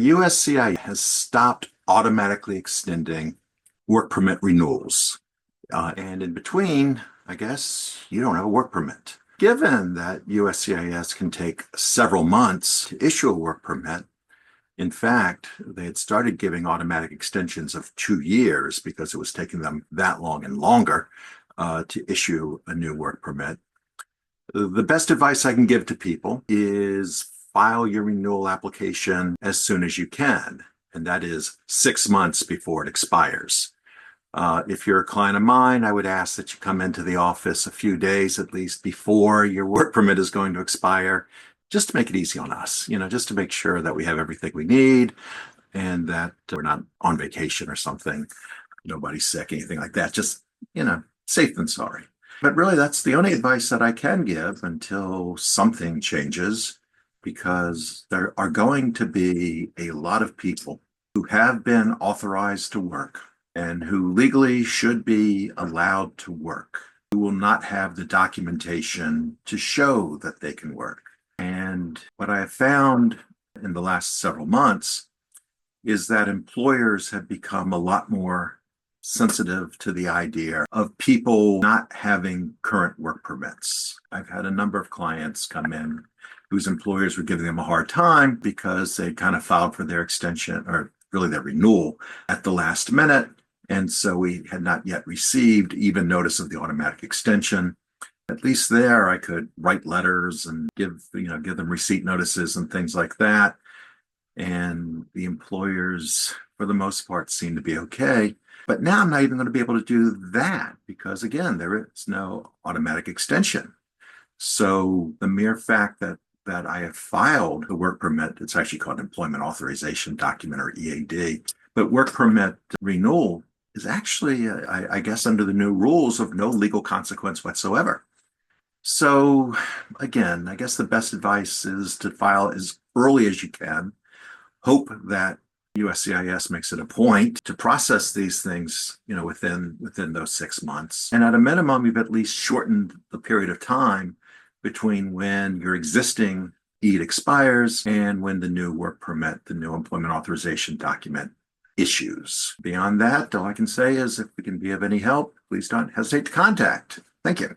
USCIS has stopped automatically extending work permit renewals. And in between, I guess you don't have a work permit. Given that USCIS can take several months to issue a work permit, in fact, they had started giving automatic extensions of 2 years because it was taking them that long and longer to issue a new work permit. The best advice I can give to people is file your renewal application as soon as you can, and that is 6 months before it expires. If you're a client of mine, I would ask that you come into the office a few days at least before your work permit is going to expire, just to make it easy on us, just to make sure that we have everything we need and that we're not on vacation or something, nobody's sick, anything like that. Just, safe than sorry. But really, that's the only advice that I can give until something changes, because there are going to be a lot of people who have been authorized to work and who legally should be allowed to work, who will not have the documentation to show that they can work. And what I have found in the last several months is that employers have become a lot more sensitive to the idea of people not having current work permits. I've had a number of clients come in whose employers were giving them a hard time because they kind of filed for their extension, or really their renewal, at the last minute. And so we had not yet received even notice of the automatic extension. At least there I could write letters and give them receipt notices and things like that. And the employers, for the most part, seem to be okay. But now I'm not even going to be able to do that because, again, there is no automatic extension. So the mere fact that I have filed the work permit, it's actually called employment authorization document, or EAD, but work permit renewal is actually, I guess, under the new rules, of no legal consequence whatsoever. So again, I guess the best advice is to file as early as you can. Hope that USCIS makes it a point to process these things, within those 6 months. And at a minimum, you've at least shortened the period of time between when your existing EAD expires and when the new work permit, the new employment authorization document, issues. Beyond that, all I can say is if we can be of any help, please don't hesitate to contact. Thank you.